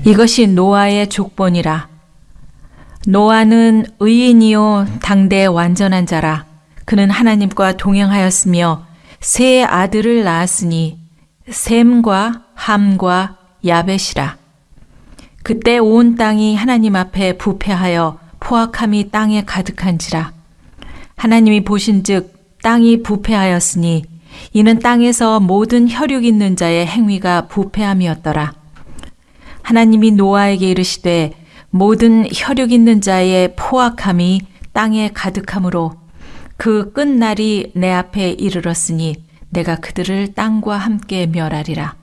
이것이 노아의 족본이라. 노아는 의인이요 당대 완전한 자라. 그는 하나님과 동행하였으며 세 아들을 낳았으니 셈과 함과 야벳이라. 그때 온 땅이 하나님 앞에 부패하여 포악함이 땅에 가득한지라. 하나님이 보신즉 땅이 부패하였으니 이는 땅에서 모든 혈육 있는 자의 행위가 부패함이었더라. 하나님이 노아에게 이르시되 모든 혈육 있는 자의 포악함이 땅에 가득함으로 그 끝날이 내 앞에 이르렀으니 내가 그들을 땅과 함께 멸하리라.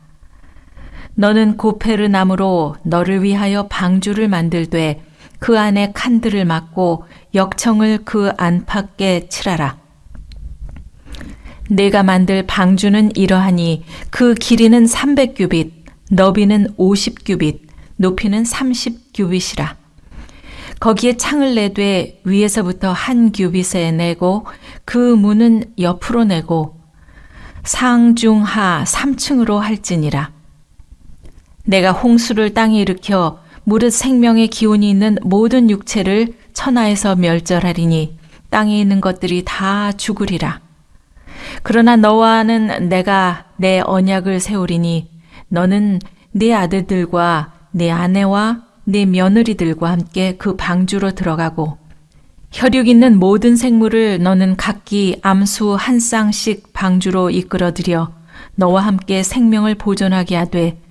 너는 고페르 나무로 너를 위하여 방주를 만들되 그 안에 칸들을 막고 역청을 그 안팎에 칠하라. 내가 만들 방주는 이러하니 그 길이는 300규빗, 너비는 50규빗, 높이는 30규빗이라. 거기에 창을 내되 위에서부터 한 규빗에 내고 그 문은 옆으로 내고 상중하 3층으로 할지니라. 내가 홍수를 땅에 일으켜 무릇 생명의 기운이 있는 모든 육체를 천하에서 멸절하리니 땅에 있는 것들이 다 죽으리라. 그러나 너와는 내가 내 언약을 세우리니 너는 네 아들들과 네 아내와 네 며느리들과 함께 그 방주로 들어가고 혈육 있는 모든 생물을 너는 각기 암수 한 쌍씩 방주로 이끌어들여 너와 함께 생명을 보존하게 하되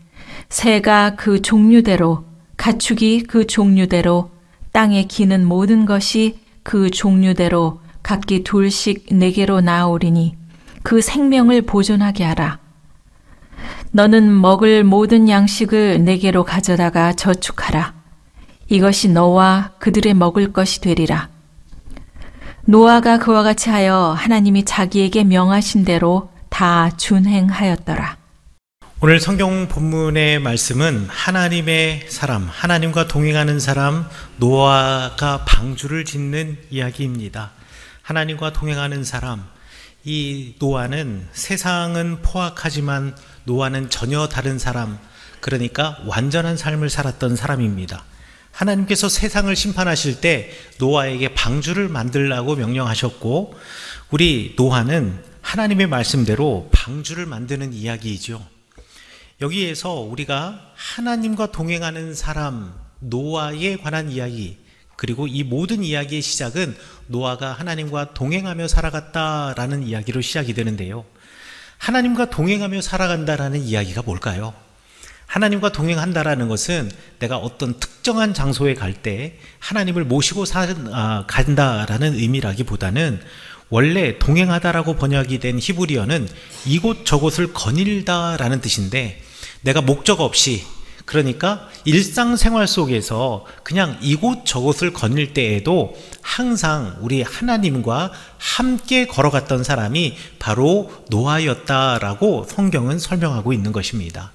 새가 그 종류대로 가축이 그 종류대로 땅에 기는 모든 것이 그 종류대로 각기 둘씩 내게로 나아오리니 그 생명을 보존하게 하라. 너는 먹을 모든 양식을 내게로 가져다가 저축하라. 이것이 너와 그들의 먹을 것이 되리라. 노아가 그와 같이 하여 하나님이 자기에게 명하신 대로 다 준행하였더라. 오늘 성경 본문의 말씀은 하나님의 사람, 하나님과 동행하는 사람 노아가 방주를 짓는 이야기입니다. 하나님과 동행하는 사람, 이 노아는 세상은 포악하지만 노아는 전혀 다른 사람, 그러니까 완전한 삶을 살았던 사람입니다. 하나님께서 세상을 심판하실 때 노아에게 방주를 만들라고 명령하셨고 우리 노아는 하나님의 말씀대로 방주를 만드는 이야기이죠. 여기에서 우리가 하나님과 동행하는 사람 노아에 관한 이야기, 그리고 이 모든 이야기의 시작은 노아가 하나님과 동행하며 살아갔다라는 이야기로 시작이 되는데요. 하나님과 동행하며 살아간다라는 이야기가 뭘까요? 하나님과 동행한다라는 것은 내가 어떤 특정한 장소에 갈 때 하나님을 모시고 간다라는 의미라기보다는 원래 동행하다라고 번역이 된 히브리어는 이곳 저곳을 거닐다라는 뜻인데 내가 목적 없이, 그러니까 일상생활 속에서 그냥 이곳 저곳을 거닐 때에도 항상 우리 하나님과 함께 걸어갔던 사람이 바로 노아였다라고 성경은 설명하고 있는 것입니다.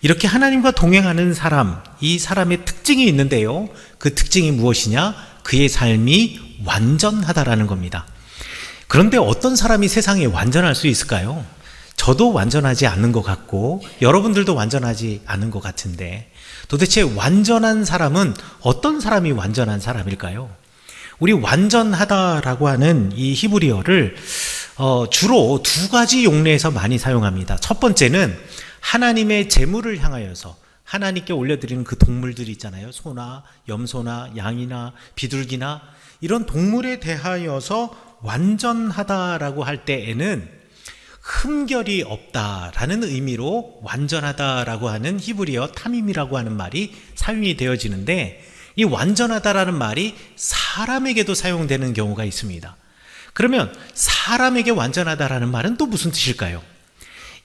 이렇게 하나님과 동행하는 사람, 이 사람의 특징이 있는데요. 그 특징이 무엇이냐? 그의 삶이 완전하다라는 겁니다. 그런데 어떤 사람이 세상에 완전할 수 있을까요? 저도 완전하지 않는 것 같고 여러분들도 완전하지 않은 것 같은데 도대체 완전한 사람은 어떤 사람이 완전한 사람일까요? 우리 완전하다라고 하는 이 히브리어를 주로 두 가지 용례에서 많이 사용합니다. 첫 번째는 하나님의 제물을 향하여서 하나님께 올려드리는 그 동물들이 있잖아요. 소나 염소나 양이나 비둘기나 이런 동물에 대하여서 완전하다라고 할 때에는 흠결이 없다라는 의미로 완전하다라고 하는 히브리어 타밈이라고 하는 말이 사용이 되어지는데 이 완전하다라는 말이 사람에게도 사용되는 경우가 있습니다. 그러면 사람에게 완전하다라는 말은 또 무슨 뜻일까요?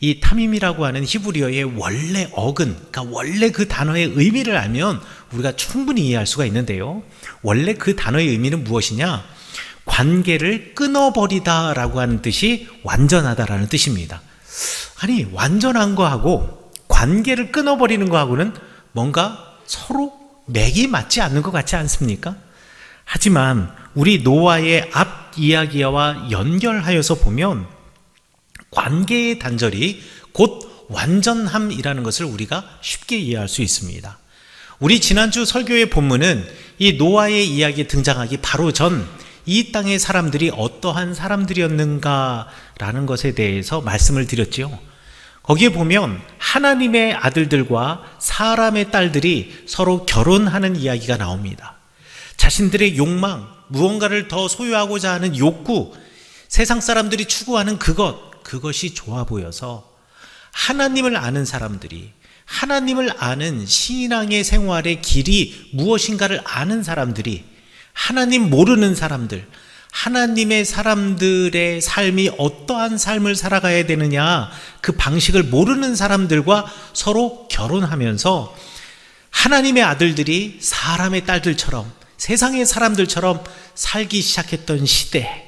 이 타밈이라고 하는 히브리어의 원래 어근, 그러니까 원래 그 단어의 의미를 알면 우리가 충분히 이해할 수가 있는데요. 원래 그 단어의 의미는 무엇이냐? 관계를 끊어버리다 라고 하는 뜻이 완전하다라는 뜻입니다. 아니, 완전한 거하고 관계를 끊어버리는 거하고는 뭔가 서로 맥이 맞지 않는 것 같지 않습니까? 하지만 우리 노아의 앞 이야기와 연결하여서 보면 관계의 단절이 곧 완전함이라는 것을 우리가 쉽게 이해할 수 있습니다. 우리 지난주 설교의 본문은 이 노아의 이야기에 등장하기 바로 전 이 땅의 사람들이 어떠한 사람들이었는가라는 것에 대해서 말씀을 드렸지요. 거기에 보면 하나님의 아들들과 사람의 딸들이 서로 결혼하는 이야기가 나옵니다. 자신들의 욕망, 무언가를 더 소유하고자 하는 욕구, 세상 사람들이 추구하는 그것이 좋아 보여서 하나님을 아는 사람들이, 하나님을 아는 신앙의 생활의 길이 무엇인가를 아는 사람들이, 하나님 모르는 사람들, 하나님의 사람들의 삶이 어떠한 삶을 살아가야 되느냐, 그 방식을 모르는 사람들과 서로 결혼하면서 하나님의 아들들이 사람의 딸들처럼, 세상의 사람들처럼 살기 시작했던 시대,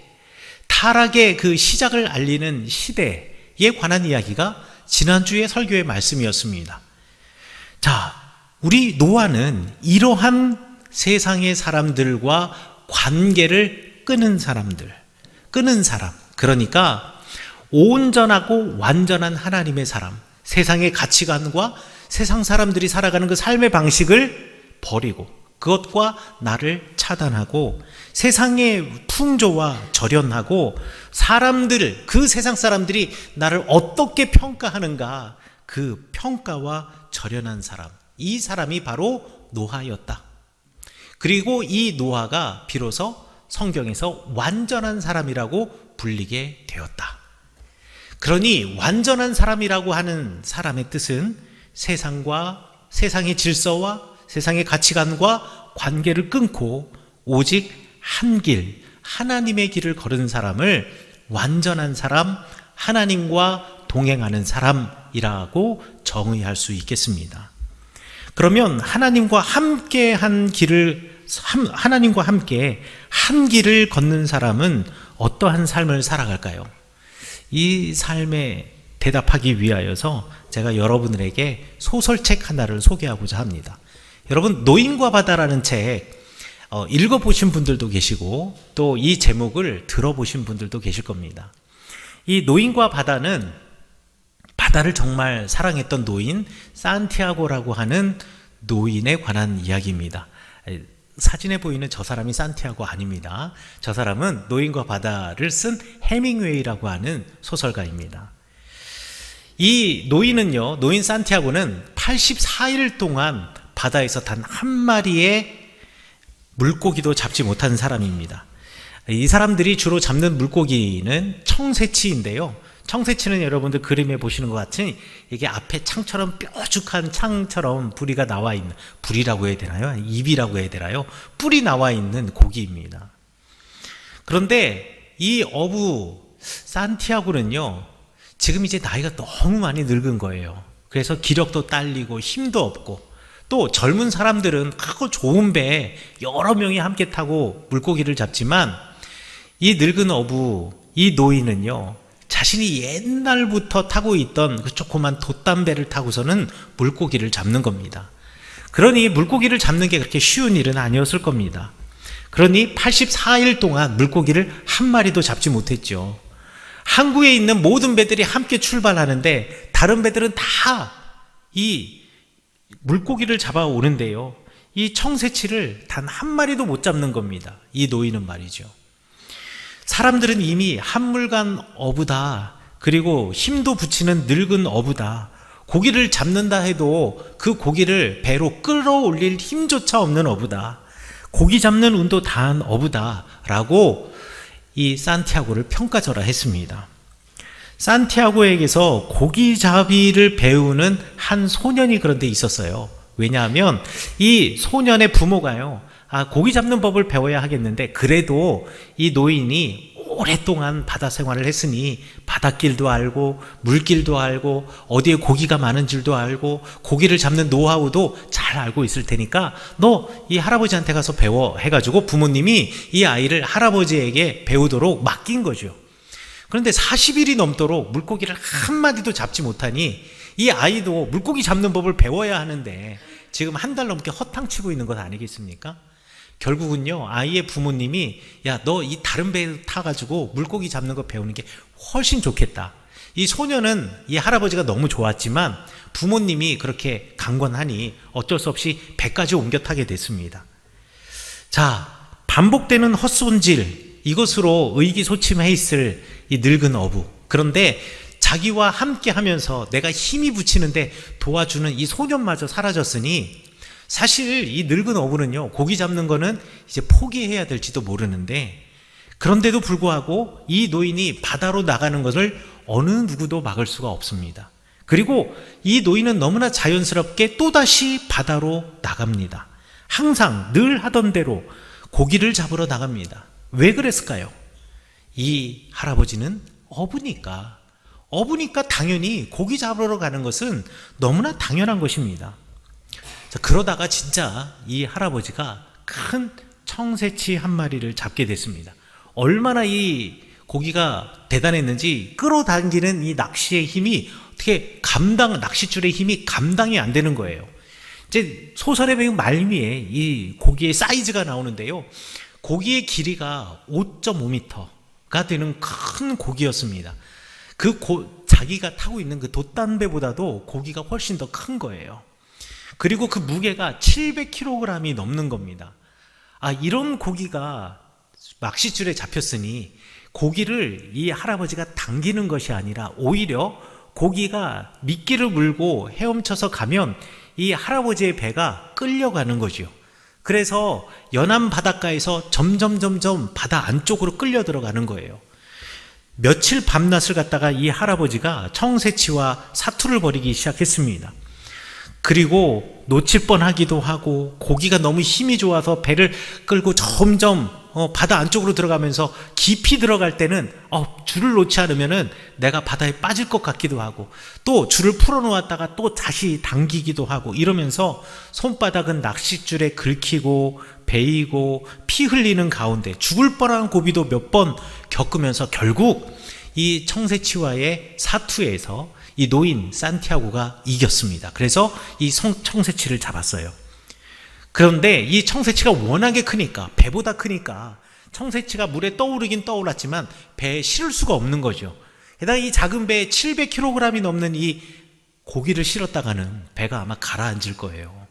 타락의 그 시작을 알리는 시대에 관한 이야기가 지난주의 설교의 말씀이었습니다. 자, 우리 노아는 이러한 세상의 사람들과 관계를 끊은 사람, 그러니까 온전하고 완전한 하나님의 사람, 세상의 가치관과 세상 사람들이 살아가는 그 삶의 방식을 버리고 그것과 나를 차단하고 세상의 풍조와 절연하고 사람들, 그 세상 사람들이 나를 어떻게 평가하는가, 그 평가와 절연한 사람, 이 사람이 바로 노아였다. 그리고 이 노아가 비로소 성경에서 완전한 사람이라고 불리게 되었다. 그러니 완전한 사람이라고 하는 사람의 뜻은 세상의 질서와 세상의 가치관과 관계를 끊고 오직 한 길, 하나님의 길을 걸은 사람을 완전한 사람, 하나님과 동행하는 사람이라고 정의할 수 있겠습니다. 그러면 하나님과 함께 한 길을 걷는 사람은 어떠한 삶을 살아갈까요? 이 삶에 대답하기 위하여서 제가 여러분들에게 소설책 하나를 소개하고자 합니다. 여러분, 노인과 바다라는 책 읽어보신 분들도 계시고 또 이 제목을 들어보신 분들도 계실 겁니다. 이 노인과 바다는 바다를 정말 사랑했던 노인 산티아고라고 하는 노인에 관한 이야기입니다. 사진에 보이는 저 사람이 산티아고 아닙니다. 저 사람은 노인과 바다를 쓴 해밍웨이라고 하는 소설가입니다. 이 노인 산티아고는 84일 동안 바다에서 단 한 마리의 물고기도 잡지 못한 사람입니다. 이 사람들이 주로 잡는 물고기는 청새치인데요. 청새치는 여러분들 그림에 보시는 것 같이 이게 앞에 창처럼 뾰족한 창처럼 부리가 나와 있는, 부리라고 해야 되나요? 입이라고 해야 되나요? 뿔이 나와 있는 고기입니다. 그런데 이 어부 산티아고는요, 지금 이제 나이가 너무 많이 늙은 거예요. 그래서 기력도 딸리고 힘도 없고, 또 젊은 사람들은 크고 좋은 배에 여러 명이 함께 타고 물고기를 잡지만 이 늙은 어부, 이 노인은요, 자신이 옛날부터 타고 있던 그 조그만 돛담배를 타고서는 물고기를 잡는 겁니다. 그러니 물고기를 잡는 게 그렇게 쉬운 일은 아니었을 겁니다. 그러니 84일 동안 물고기를 한 마리도 잡지 못했죠. 항구에 있는 모든 배들이 함께 출발하는데 다른 배들은 다 이 물고기를 잡아오는데요, 이 청새치를 단 한 마리도 못 잡는 겁니다. 이 노인은 말이죠. 사람들은 이미 한물간 어부다, 그리고 힘도 붙이는 늙은 어부다, 고기를 잡는다 해도 그 고기를 배로 끌어올릴 힘조차 없는 어부다, 고기 잡는 운도 다한 어부다 라고 이 산티아고를 평가절하했습니다. 산티아고에게서 고기잡이를 배우는 한 소년이 그런데 있었어요. 왜냐하면 이 소년의 부모가요, 고기 잡는 법을 배워야 하겠는데 그래도 이 노인이 오랫동안 바다 생활을 했으니 바닷길도 알고 물길도 알고 어디에 고기가 많은 줄도 알고 고기를 잡는 노하우도 잘 알고 있을 테니까 너 이 할아버지한테 가서 배워 해가지고 부모님이 이 아이를 할아버지에게 배우도록 맡긴 거죠. 그런데 40일이 넘도록 물고기를 한 마디도 잡지 못하니 이 아이도 물고기 잡는 법을 배워야 하는데 지금 한 달 넘게 허탕치고 있는 것 아니겠습니까? 결국은요, 아이의 부모님이 야, 너 이 다른 배 타가지고 물고기 잡는 거 배우는 게 훨씬 좋겠다. 이 소녀는 이 할아버지가 너무 좋았지만 부모님이 그렇게 강권하니 어쩔 수 없이 배까지 옮겨 타게 됐습니다. 자, 반복되는 헛손질, 이것으로 의기소침해 있을 이 늙은 어부. 그런데 자기와 함께 하면서 내가 힘이 붙이는데 도와주는 이 소년마저 사라졌으니 사실 이 늙은 어부는요, 고기 잡는 거는 이제 포기해야 될지도 모르는데, 그런데도 불구하고 이 노인이 바다로 나가는 것을 어느 누구도 막을 수가 없습니다. 그리고 이 노인은 너무나 자연스럽게 또다시 바다로 나갑니다. 항상 늘 하던 대로 고기를 잡으러 나갑니다. 왜 그랬을까요? 이 할아버지는 어부니까 당연히 고기 잡으러 가는 것은 너무나 당연한 것입니다. 자, 그러다가 진짜 이 할아버지가 큰 청새치 한 마리를 잡게 됐습니다. 얼마나 이 고기가 대단했는지 끌어당기는 이 낚시의 힘이 낚싯줄의 힘이 감당이 안 되는 거예요. 이제 소설의 배우 말미에 이 고기의 사이즈가 나오는데요. 고기의 길이가 5.5m가 되는 큰 고기였습니다. 자기가 타고 있는 그 돛담배보다도 고기가 훨씬 더 큰 거예요. 그리고 그 무게가 700kg이 넘는 겁니다. 이런 고기가 낚싯줄에 잡혔으니 고기를 이 할아버지가 당기는 것이 아니라 오히려 고기가 미끼를 물고 헤엄쳐서 가면 이 할아버지의 배가 끌려가는 거죠. 그래서 연안 바닷가에서 점점 바다 안쪽으로 끌려 들어가는 거예요. 며칠 밤낮을 갖다가 이 할아버지가 청새치와 사투를 벌이기 시작했습니다. 그리고 놓칠 뻔하기도 하고 고기가 너무 힘이 좋아서 배를 끌고 점점 바다 안쪽으로 들어가면서 깊이 들어갈 때는 줄을 놓지 않으면은 내가 바다에 빠질 것 같기도 하고, 또 줄을 풀어 놓았다가 또 다시 당기기도 하고, 이러면서 손바닥은 낚싯줄에 긁히고 베이고 피 흘리는 가운데 죽을 뻔한 고비도 몇 번 겪으면서 결국 이 청새치와의 사투에서 이 노인 산티아고가 이겼습니다. 그래서 이 청새치를 잡았어요. 그런데 이 청새치가 워낙에 크니까, 배보다 크니까 청새치가 물에 떠오르긴 떠올랐지만 배에 실을 수가 없는 거죠. 게다가 이 작은 배에 700kg이 넘는 이 고기를 실었다가는 배가 아마 가라앉을 거예요.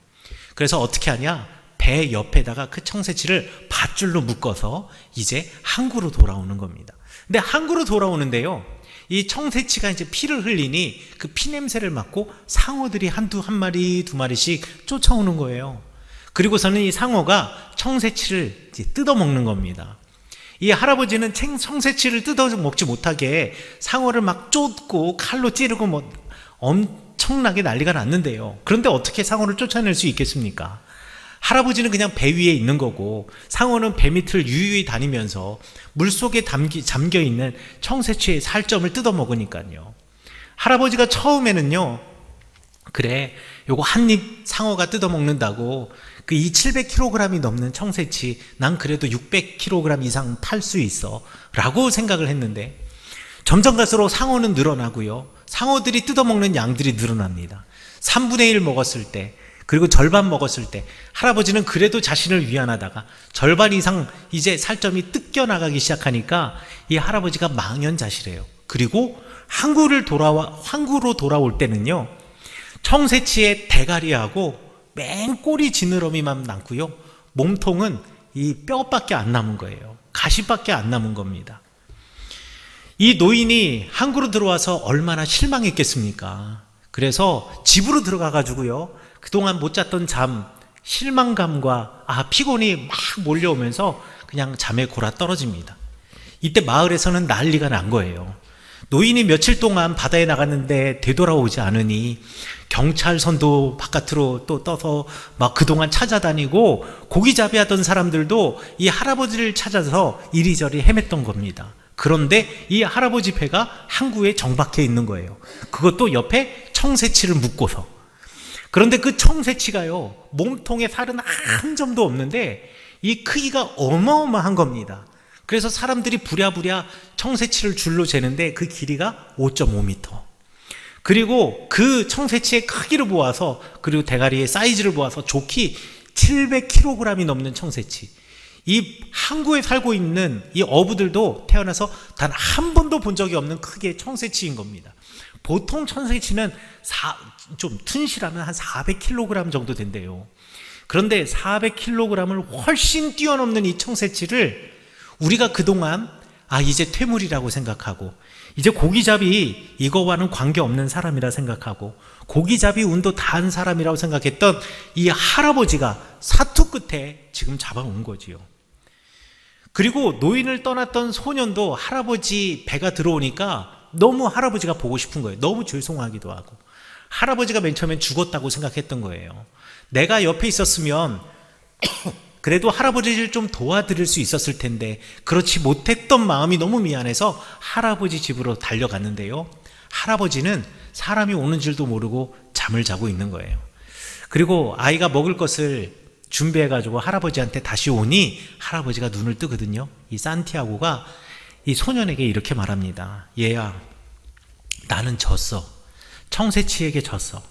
그래서 어떻게 하냐? 배 옆에다가 그 청새치를 밧줄로 묶어서 이제 항구로 돌아오는 겁니다. 근데 항구로 돌아오는데요, 이 청새치가 이제 피를 흘리니 그 피 냄새를 맡고 상어들이 한 마리, 두 마리씩 쫓아오는 거예요. 그리고서는 이 상어가 청새치를 뜯어먹는 겁니다. 이 할아버지는 청새치를 뜯어먹지 못하게 상어를 막 쫓고 칼로 찌르고 엄청나게 난리가 났는데요. 그런데 어떻게 상어를 쫓아낼 수 있겠습니까? 할아버지는 그냥 배 위에 있는 거고, 상어는 배 밑을 유유히 다니면서 물속에 잠겨있는 청새치의 살점을 뜯어먹으니까요. 할아버지가 처음에는요, 그래, 요거 한 입 상어가 뜯어먹는다고 그 이 700kg이 넘는 청새치 난 그래도 600kg 이상 팔 수 있어 라고 생각을 했는데, 점점 갈수록 상어는 늘어나고요, 상어들이 뜯어먹는 양들이 늘어납니다. 3분의 1 먹었을 때, 그리고 절반 먹었을 때 할아버지는 그래도 자신을 위안하다가 절반 이상 이제 살점이 뜯겨나가기 시작하니까 이 할아버지가 망연자실해요. 그리고 항구로 돌아올 때는요, 청새치의 대가리하고 맨 꼬리 지느러미만 남고요, 몸통은 이 뼈밖에 안 남은 거예요. 가시밖에 안 남은 겁니다. 이 노인이 항구로 들어와서 얼마나 실망했겠습니까? 그래서 집으로 들어가 가지고요, 그동안 못 잤던 잠, 실망감과 피곤이 막 몰려오면서 그냥 잠에 골아 떨어집니다. 이때 마을에서는 난리가 난 거예요. 노인이 며칠 동안 바다에 나갔는데 되돌아오지 않으니 경찰선도 바깥으로 또 떠서 막 그동안 찾아다니고, 고기잡이 하던 사람들도 이 할아버지를 찾아서 이리저리 헤맸던 겁니다. 그런데 이 할아버지 배가 항구에 정박해 있는 거예요. 그것도 옆에 청새치를 묶고서. 그런데 그 청새치가요, 몸통에 살은 한 점도 없는데 이 크기가 어마어마한 겁니다. 그래서 사람들이 부랴부랴 청새치를 줄로 재는데 그 길이가 5.5m. 그리고 그 청새치의 크기를 보아서, 그리고 대가리의 사이즈를 보아서 좋게 700kg이 넘는 청새치, 이 항구에 살고 있는 이 어부들도 태어나서 단 한 번도 본 적이 없는 크기의 청새치인 겁니다. 보통 청새치는 좀 튼실하면 한 400kg 정도 된대요. 그런데 400kg을 훨씬 뛰어넘는 이 청새치를 우리가 그동안 이제 퇴물이라고 생각하고, 이제 고기잡이 이거와는 관계없는 사람이라 생각하고, 고기잡이 운도 다 한 사람이라고 생각했던 이 할아버지가 사투 끝에 지금 잡아온 거지요. 그리고 노인을 떠났던 소년도 할아버지 배가 들어오니까 너무 할아버지가 보고 싶은 거예요. 너무 죄송하기도 하고. 할아버지가 맨 처음엔 죽었다고 생각했던 거예요. 내가 옆에 있었으면 그래도 할아버지를 좀 도와드릴 수 있었을 텐데 그렇지 못했던 마음이 너무 미안해서 할아버지 집으로 달려갔는데요. 할아버지는 사람이 오는 줄도 모르고 잠을 자고 있는 거예요. 그리고 아이가 먹을 것을 준비해가지고 할아버지한테 다시 오니 할아버지가 눈을 뜨거든요. 이 산티아고가 이 소년에게 이렇게 말합니다. 얘야, 나는 졌어. 청새치에게 졌어.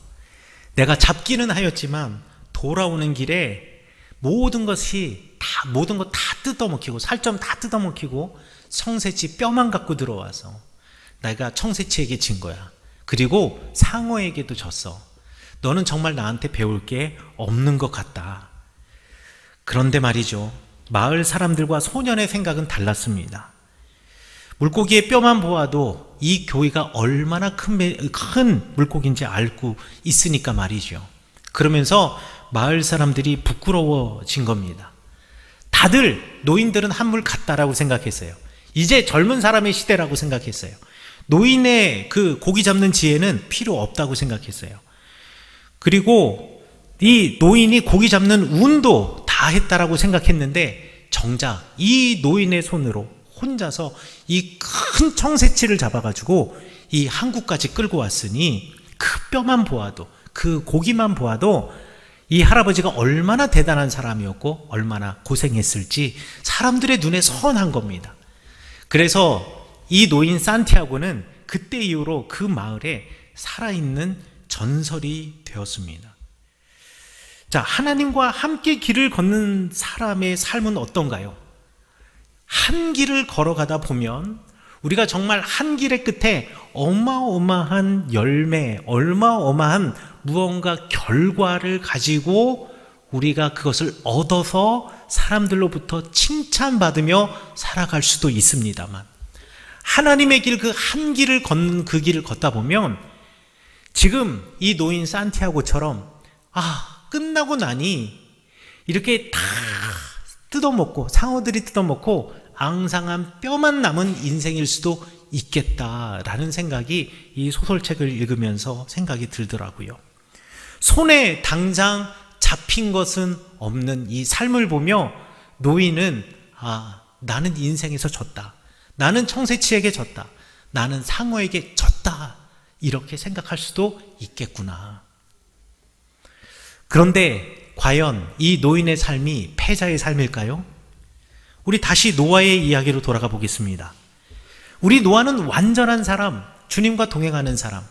내가 잡기는 하였지만 돌아오는 길에 모든 거 다 뜯어먹히고 살점 다 뜯어먹히고 청새치 뼈만 갖고 들어와서 내가 청새치에게 진 거야. 그리고 상어에게도 졌어. 너는 정말 나한테 배울 게 없는 것 같다. 그런데 말이죠, 마을 사람들과 소년의 생각은 달랐습니다. 물고기의 뼈만 보아도 이 교회가 얼마나 큰 물고기인지 알고 있으니까 말이죠. 그러면서 마을 사람들이 부끄러워진 겁니다. 다들 노인들은 한물 갔다라고 생각했어요. 이제 젊은 사람의 시대라고 생각했어요. 노인의 그 고기 잡는 지혜는 필요 없다고 생각했어요. 그리고 이 노인이 고기 잡는 운도 다 했다라고 생각했는데 정작 이 노인의 손으로 혼자서 이 큰 청새치를 잡아가지고 이 항구까지 끌고 왔으니 그 뼈만 보아도, 그 고기만 보아도 이 할아버지가 얼마나 대단한 사람이었고 얼마나 고생했을지 사람들의 눈에 선한 겁니다. 그래서 이 노인 산티아고는 그때 이후로 그 마을에 살아있는 전설이 되었습니다. 자, 하나님과 함께 길을 걷는 사람의 삶은 어떤가요? 한 길을 걸어가다 보면 우리가 정말 한 길의 끝에 어마어마한 열매, 어마어마한 무언가 결과를 가지고 우리가 그것을 얻어서 사람들로부터 칭찬받으며 살아갈 수도 있습니다만, 하나님의 길, 그 한 길을 걷는 그 길을 걷다 보면 지금 이 노인 산티아고처럼 끝나고 나니 이렇게 다 뜯어먹고 상어들이 뜯어먹고 앙상한 뼈만 남은 인생일 수도 있겠다라는 생각이 이 소설책을 읽으면서 생각이 들더라고요. 손에 당장 잡힌 것은 없는 이 삶을 보며 노인은 나는 인생에서 졌다. 나는 청새치에게 졌다. 나는 상어에게 졌다. 이렇게 생각할 수도 있겠구나. 그런데 과연 이 노인의 삶이 패자의 삶일까요? 우리 다시 노아의 이야기로 돌아가 보겠습니다. 우리 노아는 완전한 사람, 주님과 동행하는 사람,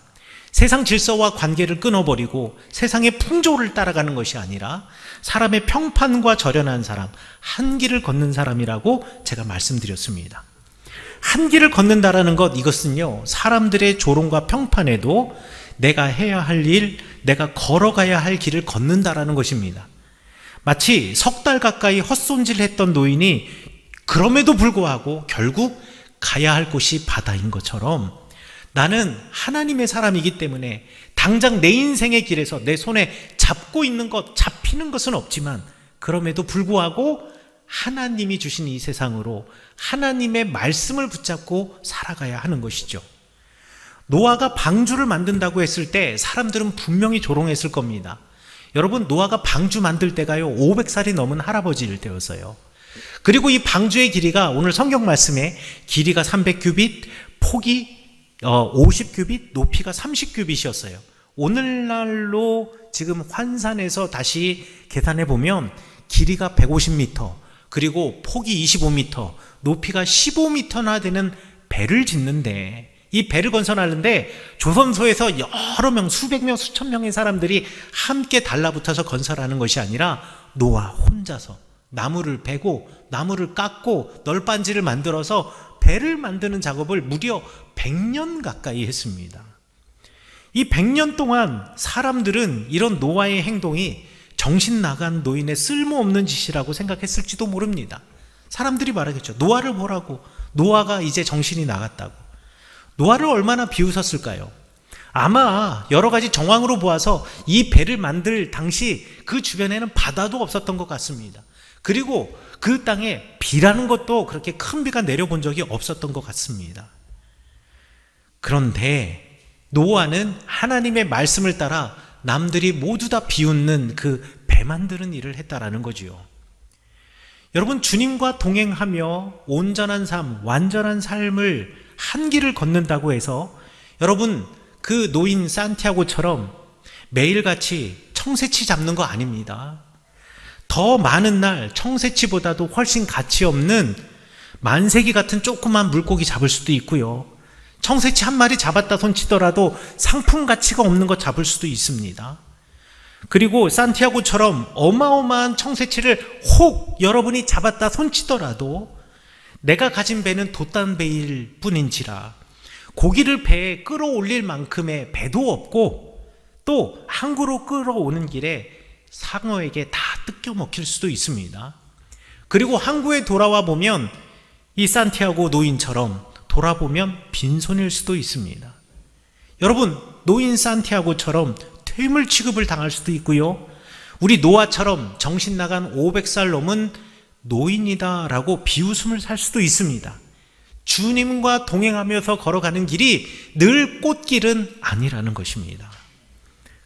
세상 질서와 관계를 끊어버리고 세상의 풍조를 따라가는 것이 아니라 사람의 평판과 절연한 사람, 한 길을 걷는 사람이라고 제가 말씀드렸습니다. 한 길을 걷는다라는 것, 이것은요, 사람들의 조롱과 평판에도 내가 해야 할 일, 내가 걸어가야 할 길을 걷는다라는 것입니다. 마치 석 달 가까이 헛손질했던 노인이 그럼에도 불구하고 결국 가야 할 곳이 바다인 것처럼 나는 하나님의 사람이기 때문에 당장 내 인생의 길에서 내 손에 잡고 있는 것, 잡히는 것은 없지만 그럼에도 불구하고 하나님이 주신 이 세상으로 하나님의 말씀을 붙잡고 살아가야 하는 것이죠. 노아가 방주를 만든다고 했을 때 사람들은 분명히 조롱했을 겁니다. 여러분, 노아가 방주 만들 때가요 500살이 넘은 할아버지일 때였어요. 그리고 이 방주의 길이가 오늘 성경 말씀에 길이가 300규빗, 폭이 50규빗, 높이가 30규빗이었어요. 오늘날로 지금 환산해서 다시 계산해 보면 길이가 150m, 그리고 폭이 25m, 높이가 15m나 되는 배를 짓는데, 이 배를 건설하는데 조선소에서 여러 명, 수백 명, 수천 명의 사람들이 함께 달라붙어서 건설하는 것이 아니라 노아 혼자서 나무를 베고 나무를 깎고 널빤지를 만들어서 배를 만드는 작업을 무려 100년 가까이 했습니다. 이 100년 동안 사람들은 이런 노아의 행동이 정신 나간 노인의 쓸모없는 짓이라고 생각했을지도 모릅니다. 사람들이 말하겠죠. 노아를 보라고. 노아가 이제 정신이 나갔다고. 노아를 얼마나 비웃었을까요? 아마 여러 가지 정황으로 보아서 이 배를 만들 당시 그 주변에는 바다도 없었던 것 같습니다. 그리고 그 땅에 비라는 것도 그렇게 큰 비가 내려본 적이 없었던 것 같습니다. 그런데 노아는 하나님의 말씀을 따라 남들이 모두 다 비웃는 그 배 만드는 일을 했다라는 거지요. 여러분, 주님과 동행하며 온전한 삶, 완전한 삶을 한 길을 걷는다고 해서 여러분 그 노인 산티아고처럼 매일같이 청새치 잡는 거 아닙니다. 더 많은 날 청새치보다도 훨씬 가치 없는 만세기 같은 조그만 물고기 잡을 수도 있고요. 청새치 한 마리 잡았다 손치더라도 상품 가치가 없는 거 잡을 수도 있습니다. 그리고 산티아고처럼 어마어마한 청새치를 혹 여러분이 잡았다 손치더라도 내가 가진 배는 돛단배일 뿐인지라 고기를 배에 끌어올릴 만큼의 배도 없고 또 항구로 끌어오는 길에 상어에게 다 뜯겨 먹힐 수도 있습니다. 그리고 항구에 돌아와 보면 이 산티아고 노인처럼 돌아보면 빈손일 수도 있습니다. 여러분, 노인 산티아고처럼 퇴물 취급을 당할 수도 있고요. 우리 노아처럼 정신 나간 500살 넘은 노인이다 라고 비웃음을 살 수도 있습니다. 주님과 동행하면서 걸어가는 길이 늘 꽃길은 아니라는 것입니다.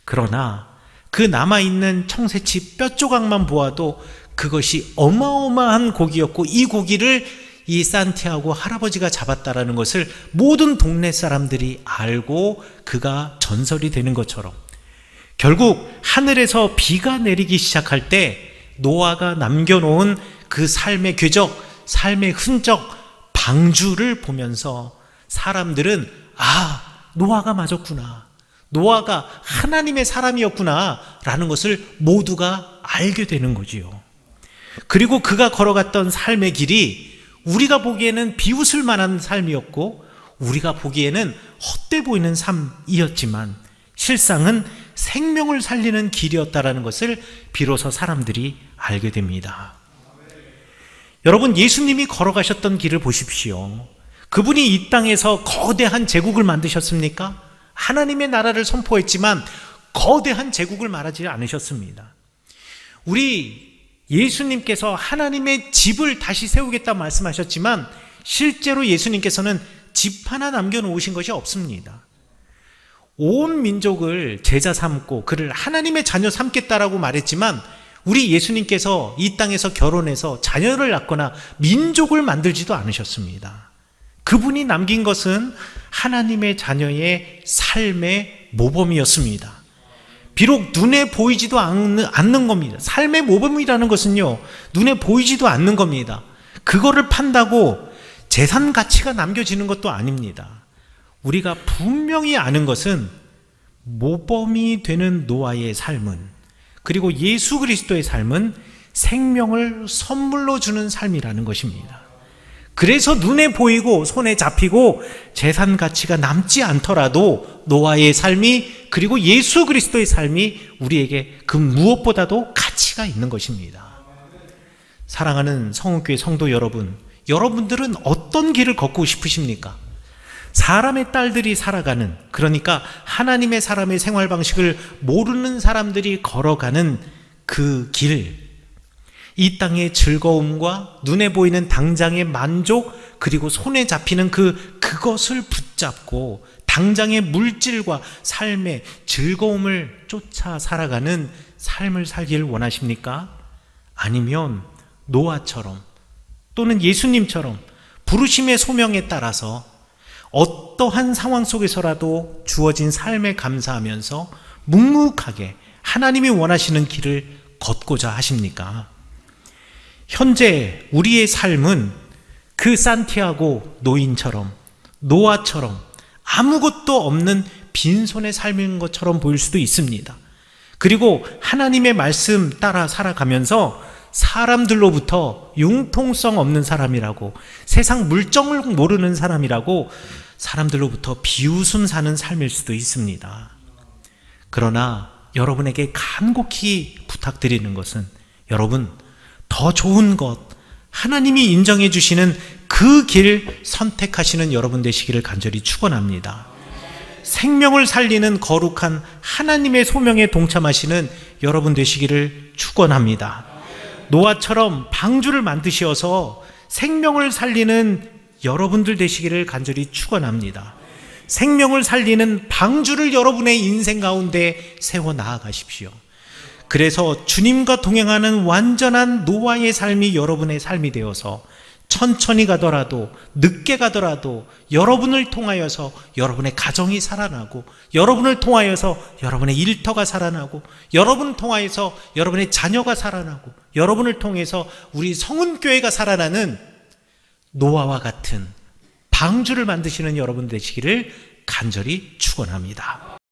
그러나 그 남아있는 청새치 뼈 조각만 보아도 그것이 어마어마한 고기였고 이 고기를 이 산티아고 할아버지가 잡았다라는 것을 모든 동네 사람들이 알고 그가 전설이 되는 것처럼 결국 하늘에서 비가 내리기 시작할 때 노아가 남겨놓은 그 삶의 궤적, 삶의 흔적, 방주를 보면서 사람들은 노아가 맞았구나, 노아가 하나님의 사람이었구나 라는 것을 모두가 알게 되는 거지요. 그리고 그가 걸어갔던 삶의 길이 우리가 보기에는 비웃을 만한 삶이었고 우리가 보기에는 헛돼 보이는 삶이었지만 실상은 생명을 살리는 길이었다라는 것을 비로소 사람들이 알게 됩니다. 여러분, 예수님이 걸어가셨던 길을 보십시오. 그분이 이 땅에서 거대한 제국을 만드셨습니까? 하나님의 나라를 선포했지만 거대한 제국을 말하지 않으셨습니다. 우리 예수님께서 하나님의 집을 다시 세우겠다 말씀하셨지만 실제로 예수님께서는 집 하나 남겨놓으신 것이 없습니다. 온 민족을 제자 삼고 그를 하나님의 자녀 삼겠다라고 말했지만 우리 예수님께서 이 땅에서 결혼해서 자녀를 낳거나 민족을 만들지도 않으셨습니다. 그분이 남긴 것은 하나님의 자녀의 삶의 모범이었습니다. 비록 눈에 보이지도 않는 겁니다. 삶의 모범이라는 것은요, 눈에 보이지도 않는 겁니다. 그거를 판다고 재산 가치가 남겨지는 것도 아닙니다. 우리가 분명히 아는 것은 모범이 되는 노아의 삶은, 그리고 예수 그리스도의 삶은 생명을 선물로 주는 삶이라는 것입니다. 그래서 눈에 보이고 손에 잡히고 재산 가치가 남지 않더라도 노아의 삶이, 그리고 예수 그리스도의 삶이 우리에게 그 무엇보다도 가치가 있는 것입니다. 사랑하는 성읍교회 성도 여러분, 여러분들은 어떤 길을 걷고 싶으십니까? 사람의 딸들이 살아가는, 그러니까 하나님의 사람의 생활 방식을 모르는 사람들이 걸어가는 그 길, 이 땅의 즐거움과 눈에 보이는 당장의 만족, 그리고 손에 잡히는 그것을 붙잡고 당장의 물질과 삶의 즐거움을 쫓아 살아가는 삶을 살기를 원하십니까? 아니면 노아처럼 또는 예수님처럼 부르심의 소명에 따라서 어떠한 상황 속에서라도 주어진 삶에 감사하면서 묵묵하게 하나님이 원하시는 길을 걷고자 하십니까? 현재 우리의 삶은 그 산티아고 노인처럼, 노아처럼 아무것도 없는 빈손의 삶인 것처럼 보일 수도 있습니다. 그리고 하나님의 말씀 따라 살아가면서 사람들로부터 융통성 없는 사람이라고, 세상 물정을 모르는 사람이라고 사람들로부터 비웃음 사는 삶일 수도 있습니다. 그러나 여러분에게 간곡히 부탁드리는 것은, 여러분 더 좋은 것, 하나님이 인정해 주시는 그 길 선택하시는 여러분 되시기를 간절히 축원합니다. 생명을 살리는 거룩한 하나님의 소명에 동참하시는 여러분 되시기를 축원합니다. 노아처럼 방주를 만드셔서 생명을 살리는 여러분들 되시기를 간절히 축원합니다. 생명을 살리는 방주를 여러분의 인생 가운데 세워 나아가십시오. 그래서 주님과 동행하는 완전한 노아의 삶이 여러분의 삶이 되어서 천천히 가더라도, 늦게 가더라도 여러분을 통하여서 여러분의 가정이 살아나고, 여러분을 통하여서 여러분의 일터가 살아나고, 여러분을 통하여서 여러분의 자녀가 살아나고, 여러분을 통해서 우리 성은교회가 살아나는 노아와 같은 방주를 만드시는 여러분 되시기를 간절히 축원합니다.